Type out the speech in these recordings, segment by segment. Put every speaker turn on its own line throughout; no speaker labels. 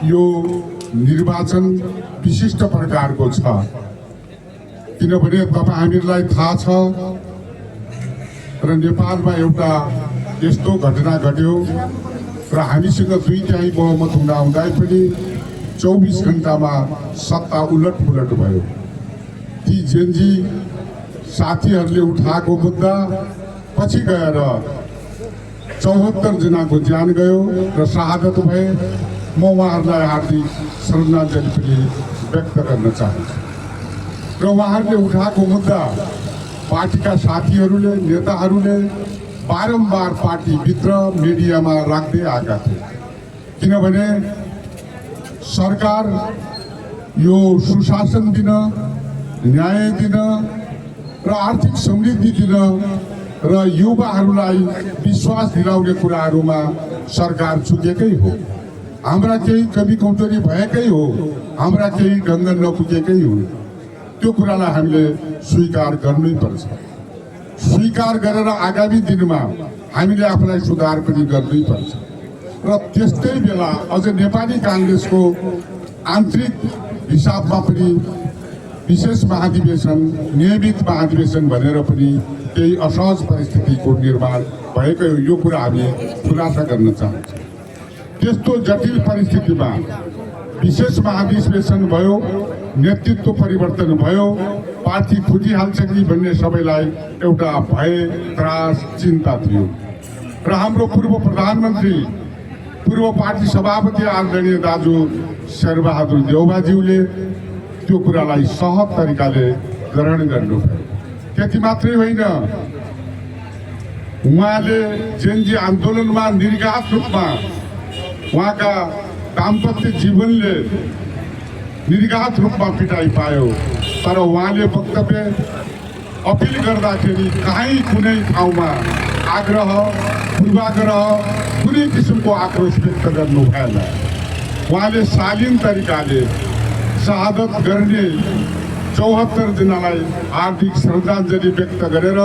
यो निर्वाचन विशिष्ट प्रकारको छ किनभने तपाईँ हामीलाई थाहा छ र नेपालमा एउटा यस्तो घटना घट्यो र हामीसँग 2/3 बहुमत हुँदा पनि 24 घण्टामा सत्ता उलटपुलट भयो। ती जेनजी साथीहरूले उठाएको मुद्दा पछि गएर 74 जनाको ज्यान गयो र शहादत भए। म उहाँहरूलाई हार्दिक श्रद्धाञ्जली पनि व्यक्त गर्न चाहन्छु र उहाँहरूले उठाएको मुद्दा पार्टीका साथीहरूले नेताहरूले बारम्बार पार्टीभित्र मिडियामा राख्दै आएका थिए किनभने सरकार यो सुशासन दिन, न्याय दिन र आर्थिक समृद्धि दिन र युवाहरूलाई विश्वास दिलाउने कुराहरूमा सरकार चुकेकै हो। हाम्रा केही कमी कमजोरी भएकै हो, हाम्रा केही ढङ्ग नपुगेकै हो। त्यो कुरालाई हामीले स्वीकार गर्नै पर्छ। स्वीकार गरेर आगामी दिनमा हामीले आफूलाई सुधार पनि गर्नै पर्छ र त्यस्तै बेला अझ नेपाली काङ्ग्रेसको आन्तरिक हिसाबमा पनि विशेष महाधिवेशन, नियमित महाधिवेशन भनेर पनि केही असहज परिस्थितिको निर्माण भएको यो कुरा हामी खुलासा गर्न चाहन्छौँ। त्यस्तो जटिल परिस्थितिमा विशेष महाधिवेशन भयो, नेतृत्व परिवर्तन भयो, पार्टी फुटिहाल्छ कि भन्ने सबैलाई एउटा भय, त्रास, चिन्ता थियो र हाम्रो पूर्व प्रधानमन्त्री, पूर्व पार्टी सभापति आदरणीय दाजु शेरबहादुर देउवाज्यूले त्यो कुरालाई सहज तरिकाले ग्रहण गर्नुभयो। त्यति मात्रै होइन, उहाँले जेनजी आन्दोलनमा निर्घात रूपमा उहाँका दाम्पत्य जीवनले निर्घात रूपमा पिटाइ पायो तर उहाँले वक्तव्य अपिल गर्दाखेरि कहीँ कुनै ठाउँमा आग्रह, पूर्वाग्रह, कुनै किसिमको आक्रोश व्यक्त गर्नु भएन। उहाँले शालीन तरिकाले शहादत गर्ने 74 जनालाई हार्दिक श्रद्धाञ्जली व्यक्त गरेर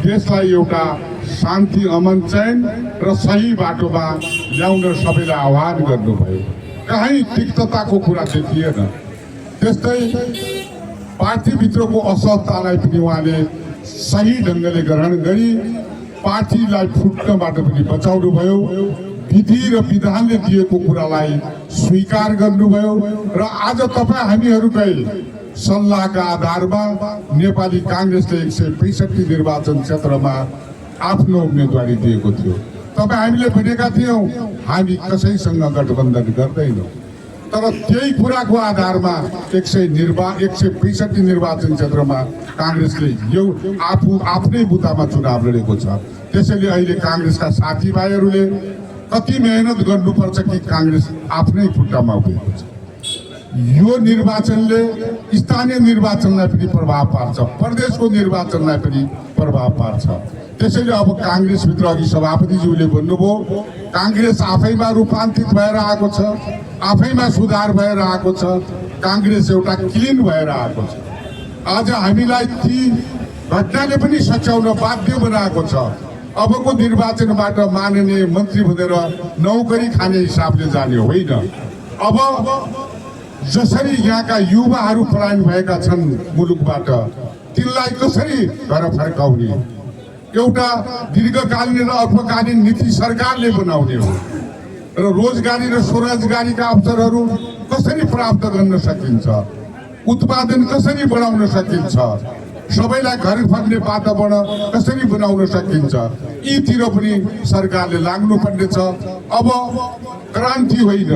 देशलाई एउटा शान्ति, अमन, चैन र सही बाटोमा ल्याउन सबैलाई आह्वान गर्नुभयो। कहीँ तिक्तताको कुरा देखिएन। त्यस्तै पार्टीभित्रको असहजतालाई पनि उहाँले सही ढङ्गले ग्रहण गरी पार्टीलाई फुट्नबाट पनि बचाउनु भयो। विधि र विधानले दिएको कुरालाई स्वीकार गर्नुभयो र आज तपाईँ हामीहरूकै सल्लाहका आधारमा नेपाली काङ्ग्रेसले 165 निर्वाचन क्षेत्रमा आफ्नो उम्मेदवारी दिएको थियो। तपाईँ हामीले भनेका थियौँ हामी कसैसँग गठबन्धन गर्दैनौँ तर त्यही कुराको आधारमा 165 निर्वाचन क्षेत्रमा काङ्ग्रेसले यो आफ्नै बुतामा चुनाव लडेको छ। त्यसैले अहिले काङ्ग्रेसका साथीभाइहरूले कति मेहनत गर्नुपर्छ कि काङ्ग्रेस आफ्नै खुट्टामा उभिएको छ। यो निर्वाचनले स्थानीय निर्वाचनलाई पनि प्रभाव पार्छ, प्रदेशको निर्वाचनलाई पनि प्रभाव पार्छ। त्यसैले अब काङ्ग्रेसभित्र अघि सभापतिज्यूले भन्नुभयो काङ्ग्रेस आफैमा रूपान्तरित भएर आएको छ, आफैमा सुधार भएर आएको छ, काङ्ग्रेस एउटा क्लिन भएर आएको छ। आज हामीलाई ती घटनाले पनि सच्याउन बाध्य बनाएको छ। अबको निर्वाचनबाट माननीय मन्त्री भनेर नौकरी खाने हिसाबले जाने होइन। अब जसरी यहाँका युवाहरू पलायन भएका छन् मुलुकबाट, तिनलाई कसरी घर फर्काउने एउटा दीर्घकालीन र अल्पकालीन नीति सरकारले बनाउने हो र रोजगारी र स्वरोजगारीका अवसरहरू कसरी प्राप्त गर्न सकिन्छ, उत्पादन कसरी बढाउन सकिन्छ, सबैलाई घर फर्ने वातावरण कसरी बनाउन सकिन्छ, यीतिर पनि सरकारले लाग्नुपर्ने छ। अब क्रान्ति होइन,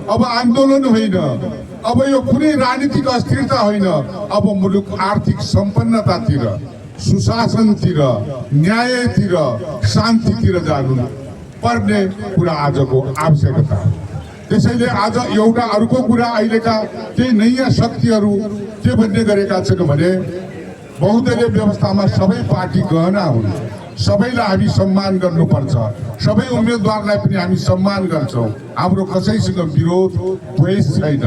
अब आन्दोलन होइन, अब यो कुनै राजनीतिक अस्थिरता होइन, अब मुलुक आर्थिक सम्पन्नतातिर, सुशासनतिर, न्यायतिर, शान्तितिर जानु पर्ने कुरा आजको आवश्यकता हो। त्यसैले आज एउटा अर्को कुरा अहिलेका केही नयाँ शक्तिहरू के भन्ने गरेका छन् भने बहुदलीय व्यवस्थामा सबै पार्टी गहना हुन्, सबैलाई हामी सम्मान गर्नुपर्छ, सबै उम्मेदवारलाई पनि हामी सम्मान गर्छौँ, हाम्रो कसैसँग विरोध द्वेष छैन।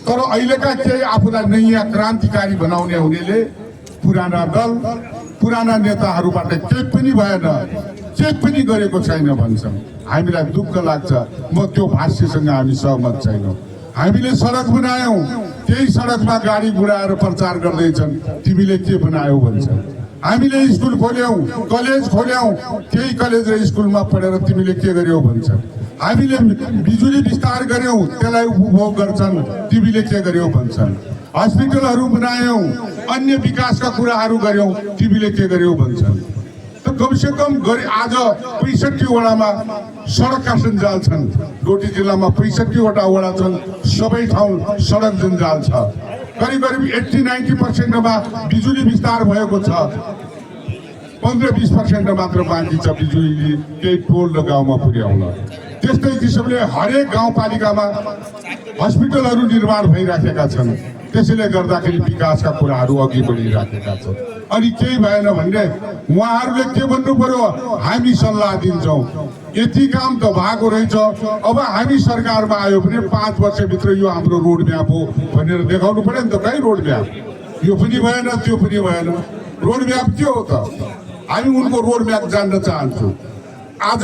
तर अहिलेका केही आफूलाई नयाँ क्रान्तिकारी बनाउने हुनेले पुराना दल, पुराना नेताहरूबाट केही पनि भएन, केही पनि गरेको छैन भन्छन्। हामीलाई दुःख लाग्छ। म त्यो भाष्यसँग हामी सहमत छैनौँ। हामीले सडक बनायौं, त्यही सडकमा गाडी गुडाएर प्रचार गर्दैछन् तिमीले के बनायौ भन्छ। हामीले स्कुल खोल्यौं, कलेज खोल्यौं, त्यही कलेज र स्कुलमा पढेर तिमीले के गर्यौ भन्छ। हामीले बिजुली विस्तार गर्यौं, त्यसलाई उपभोग गर्छन्, तिमीले के गर्यौ भन्छन्। हस्पिटलहरू बनायौं, अन्य विकासका कुराहरू गर्यौं, तिमीले के गर्यौ भन्छन्। त कमसे कम गरी आज 65 वडामा सडकका सञ्जाल छन्। डोटी जिल्लामा 65 वटा वडा छन्, सबै ठाउँ सडक जञ्जाल छ। करिब करिब 80-90% मा बिजुली विस्तार भएको छ, 15-20% मात्र बाँकी छ बिजुली केही टोल र गाउँमा पुर्याउन। त्यस्तै किसिमले हरेक गाउँपालिकामा हस्पिटलहरू निर्माण भइराखेका छन्। त्यसैले गर्दाखेरि विकासका कुराहरू अघि बढिराखेका छन्। अनि केही भएन भने उहाँहरूले के भन्नु पर्यो, हामी सल्लाह दिन्छौँ, यति काम त भएको रहेछ, अब हामी सरकारमा आयो भने 5 वर्षभित्र यो हाम्रो रोड म्याप हो भनेर देखाउनु पर्यो नि त। कहीँ रोड म्याप, यो पनि भएन त्यो पनि भएन। रोड म्याप के हो त? हामी उनको रोड म्याप जान्न चाहन्छौँ। आज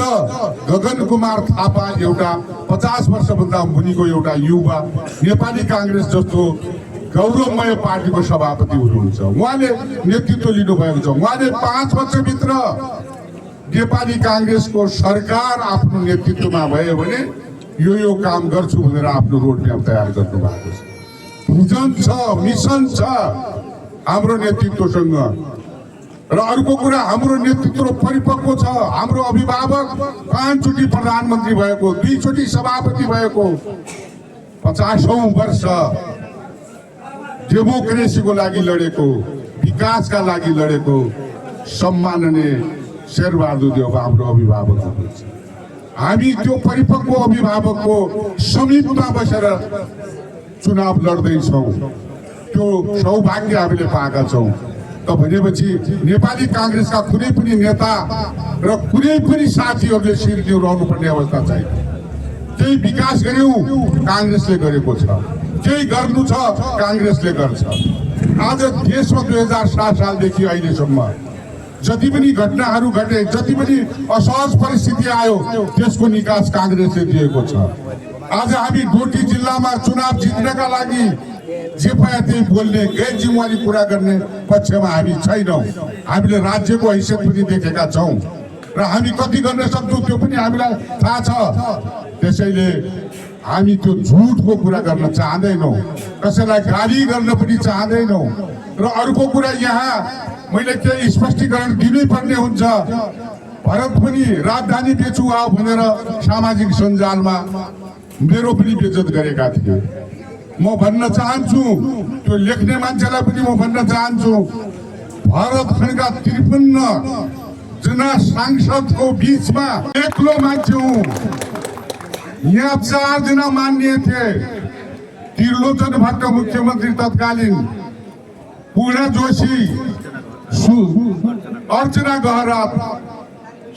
गगन कुमार थापा एउटा 50 वर्षभन्दा मुनिको एउटा युवा नेपाली काङ्ग्रेस जस्तो गौरवमय पार्टीको सभापति हुनुहुन्छ। उहाँले नेतृत्व लिनुभएको छ। उहाँले 5 वर्षभित्र नेपाली काङ्ग्रेसको सरकार आफ्नो नेतृत्वमा भयो भने यो काम गर्छु भनेर आफ्नो रोड म्याप तयार गर्नु भएको छ। भिजन छ, मिसन छ हाम्रो नेतृत्वसँग। र अर्को कुरा, हाम्रो नेतृत्व परिपक्व छ। हाम्रो अभिभावक 5 चोटि प्रधानमन्त्री भएको, 2 चोटि सभापति भएको, 50औं वर्ष डेमोक्रेसीको लागि लडेको, विकासका लागि लडेको सम्माननीय शेरबहादुर देउवा हाम्रो अभिभावक हुनुहुन्छ। हामी त्यो परिपक्व अभिभावकको समीपमा बसेर चुनाव लड्दैछौँ। त्यो सौभाग्य हामीले पाएका छौँ। त भनेपछि नेपाली काङ्ग्रेसका कुनै पनि नेता र कुनै पनि साथीहरूले शिर निहुराउनुपर्ने अवस्था छैन। केही विकास गर्यौँ, काङ्ग्रेसले गरेको छ। केही गर्नु छ, काङ्ग्रेसले गर्छ। आज देशमा 2007 सालदेखि अहिलेसम्म जति पनि घटनाहरू घटे, जति पनि असहज परिस्थिति आयो, त्यसको निकास काङ्ग्रेसले दिएको छ। आज हामी डोटी जिल्लामा चुनाव जित्नका लागि जे पाए त्यही बोल्ने, गैर जिम्मेवारी कुरा गर्ने पक्षमा हामी छैनौँ। हामीले राज्यको हैसियत पनि देखेका छौँ र हामी कति गर्न सक्छौँ त्यो पनि हामीलाई थाहा छ। त्यसैले हामी त्यो झुटको कुरा गर्न चाहँदैनौँ, कसैलाई गाली गर्न पनि चाहँदैनौँ। र अर्को कुरा, यहाँ मैले केही स्पष्टीकरण दिनै पर्ने हुन्छ। भरत पनि राजधानी बेचु आओ भनेर सामाजिक सञ्जालमा मेरो पनि बेइज्जत गरेका थिए। म भन्न चाहन्छु, त्यो लेख्ने मान्छेलाई पनि म भन्न चाहन्छु, भरत खड्का 53 जना सांसदको बिचमा एक्लो मान्छे हुँ। यहाँ 4 जना मान्य थिए। त्रिलोचन भट्ट मुख्यमन्त्री तत्कालीन, पूर्णा जोशी, अर्चना गहरात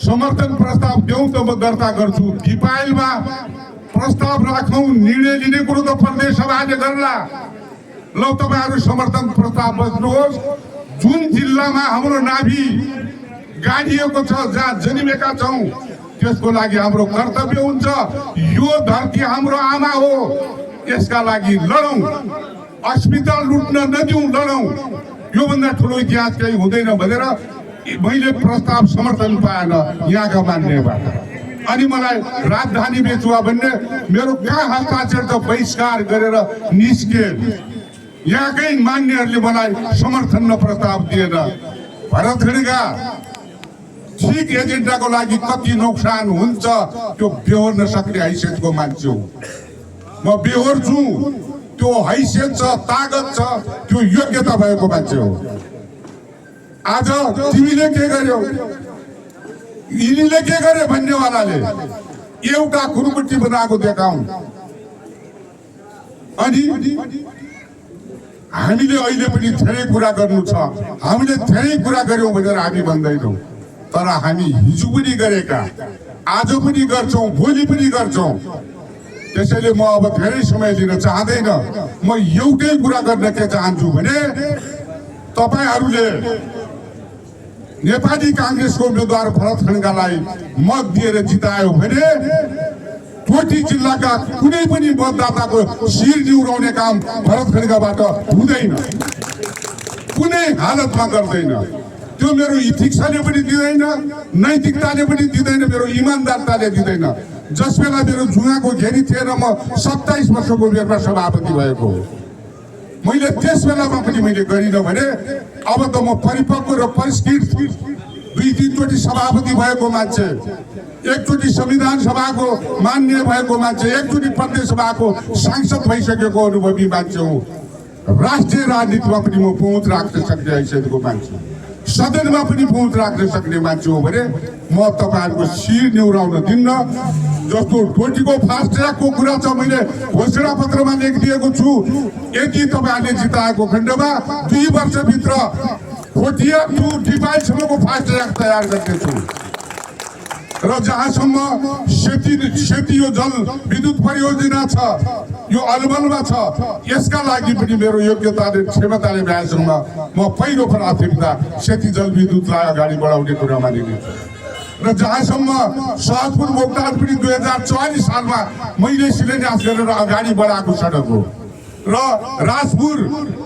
समर्थन प्रस्ताव देऊ त म दर्ता गर्छु। दिपायलमा प्रस्ताव राखौँ, निर्णय लिने कुरो त प्रदेश सभाले गर्ला। ल तपाईँहरू समर्थन प्रस्ताव बस्नुहोस्। जुन जिल्लामा हाम्रो नाभि गाडिएको छ, जहाँ जन्मेका छौँ, त्यसको लागि हाम्रो कर्तव्य हुन्छ। यो धरती हाम्रो आमा हो, यसका लागि लडौँ। अस्मिता लुट्न नदिउँ, लडौँ। योभन्दा ठुलो इतिहास केही हुँदैन भनेर मैले प्रस्ताव समर्थन पाएन यहाँका मान्यबाट। अनि मलाई राजधानी बेचुवा भन्ने मेरो कहाँ हस्ताक्षर त बहिष्कार गरेर निस्के। यहाँकै मान्यहरूले मलाई समर्थन न प्रस्ताव दिएन। भरत खड्का ठिक एजेन्डाको लागि कति नोक्सान हुन्छ त्यो बेहोर्न सक्ने हैसियतको मान्छे हो। म बेहोर छु, त्यो हैसियत छ, तागत छ, त्यो योग्यता भएको मान्छे हो। आज तिमीले के गर्यौ, यिनीले के गरे भन्नेवालाले एउटा खुरुमुट्टी बनाएको देखाउँ। अनि हामीले अहिले पनि धेरै कुरा गर्नु छ। हामीले धेरै कुरा गर्यौँ भनेर हामी भन्दैनौँ, तर हामी हिजो पनि गरेका, आज पनि गर्छौँ, भोलि पनि गर्छौँ। त्यसैले म अब धेरै समय लिन चाहँदैन। म एउटै कुरा गर्न के चाहन्छु भने तपाईहरूले नेपाली काङ्ग्रेसको उम्मेदवार भरत खड्कालाई मत दिएर जितायो भने टोटी जिल्लाका कुनै पनि मतदाताको शिर निहुराउने काम भरत खड्काबाट हुँदैन, कुनै हालतमा गर्दैन। त्यो मेरो इथिक्सले पनि दिँदैन, नैतिकताले पनि दिँदैन, मेरो इमानदारताले दिँदैन। जस बेला मेरो जुगाको घेरी थिएन, म 27 वर्षको उमेरमा सभापति भएको हो। मैले त्यस बेलामा पनि मैले गरिनँ भने अब त म परिपक्व र परिष्कृत 2-3 चोटि सभापति भएको मान्छे, एकचोटि संविधान सभाको मान्य भएको मान्छे, एकचोटि प्रदेश सभाको सांसद भइसकेको अनुभवी मान्छे हो। राष्ट्रिय राजनीतिमा पनि म पहुँच राख्न सक्ने हैसियतको मान्छे, सदनमा पनि पहुँच राख्न सक्ने मान्छे हो भने म तपाईँहरूको शिर निहुराउन दिन्न। जस्तो टोटीको फास्ट ट्र्याकको कुरा छ, मैले घोषणा पत्रमा लेखिदिएको छु। यदि तपाईँहरूले जिताएको खण्डमा 2 वर्षभित्र खोटिया टु डिपाइलसम्मको फास्ट ट्र्याक तयार गर्नेछु। र जहाँसम्म सेती यो जल विद्युत परियोजना छ, यो अलमलमा छ, यसका लागि पनि मेरो योग्यताले क्षमताले भएसम्म म पहिलो प्राथमिकता सेती जल विद्युतलाई अगाडि बढाउने कुरामा लिनेछु। र जहाँसम्म सहजपुर मोक्तान पनि 2044 सालमा मैले शिलान्यास गरेर अगाडि बढाएको सडक हो। र राजपुर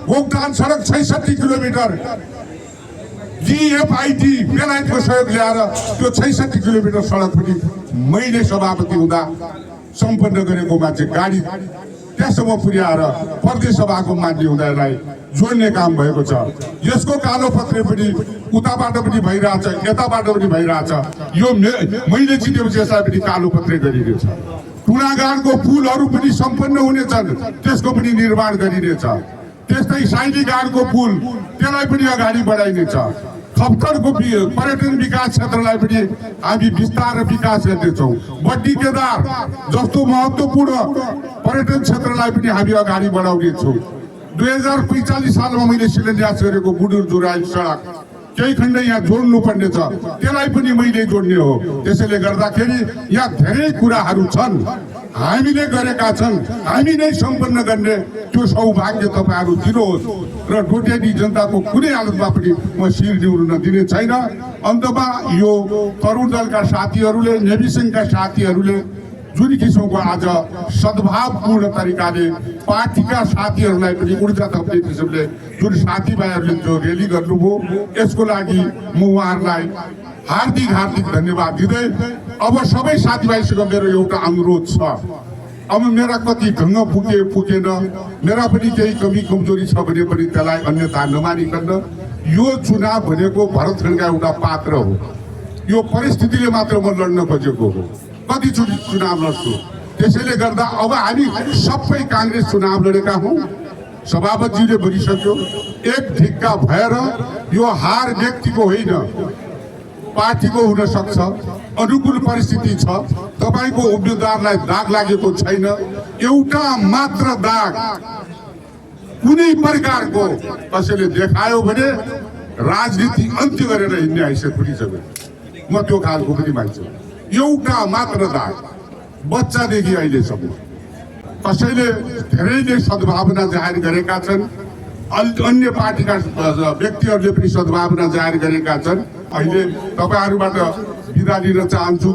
मोक्तान सडक 66 किलोमिटर जीएफआईटी बेलायतको सहयोग ल्याएर त्यो 66 किलोमिटर सडक पनि मैले सभापति हुँदा सम्पन्न गरेको मान्छे, गाडी त्यहाँसम्म पुर्याएर प्रदेश सभाको मान्छे हुँदालाई जोड्ने काम भएको छ। यसको कालो पत्रे पनि उताबाट पनि भइरहेछ, यताबाट पनि भइरहेछ। यो मैले जितेपछि यसलाई पनि कालो पत्रे गरिनेछ। टुनागाडको पुलहरू पनि सम्पन्न हुनेछन्, त्यसको पनि निर्माण गरिनेछ। त्यस्तै साइलीगाडको पुल, त्यसलाई पनि अगाडि बढाइनेछ। खप्तडको पर्यटन विकास क्षेत्रलाई पनि हामी विस्तार र विकास गर्नेछौँ। बड्डी केदार जस्तो महत्त्वपूर्ण पर्यटन क्षेत्रलाई पनि हामी अगाडि बढाउनेछौँ। 2045 सालमा मैले शिलान्यास गरेको बुडुर जोराई सडक केही खण्ड यहाँ जोड्नु पर्ने छ, त्यसलाई पनि मैले जोड्ने हो। त्यसैले गर्दाखेरि यहाँ धेरै कुराहरू छन्, हामीले गरेका छन्, हामी नै सम्पन्न गर्ने त्यो सौभाग्य तपाईँहरू दिनुहोस्। र डोटेली जनताको कुनै हालतमा पनि म शिर निहुर्न दिने छैन। अन्तमा यो तरुण दलका साथीहरूले, नेभी सङ्घका साथीहरूले जुन किसिमको आज सद्भावपूर्ण तरिकाले पार्टीका साथीहरूलाई पनि ऊर्जा थप्ने किसिमले जुन साथीभाइहरूले जो रेली गर्नुभयो, यसको लागि म उहाँहरूलाई हार्दिक हार्दिक धन्यवाद दिँदै अब सबै साथीभाइसँग मेरो एउटा अनुरोध छ। अब मेरा कति ढङ्ग पुगेन, मेरा पनि केही कमी कमजोरी छ भने पनि त्यसलाई अन्यथा नमानिकन यो चुनाव भनेको भरत खड्का एउटा पात्र हो। यो परिस्थितिले मात्र म लड्न खोजेको हो, कतिचोटि चुनाव लड्छु। त्यसैले गर्दा अब हामी सबै काङ्ग्रेस चुनाव लडेका हौँ, सभापतिजीले भनिसक्यो। एक ढिक्का भएर यो हार व्यक्तिको होइन, पार्टीको हुन सक्छ। अनुकूल परिस्थिति छ, तपाईँको उम्मेदवारलाई दाग लागेको छैन। एउटा मात्र दाग कुनै प्रकारको कसैले देखायो भने राजनीति अन्त्य गरेर हिँड्ने हैसियत पनि छ। म त्यो खालको पनि मान्छे। एउटा मात्र दाग बच्चादेखि अहिलेसम्म कसैले धेरैले सद्भावना जाहेर गरेका छन्, अन्य पार्टीका व्यक्तिहरूले पनि सद्भावना जाहेर गरेका छन्। अहिले तपाईँहरूबाट बिदा लिन चाहन्छु।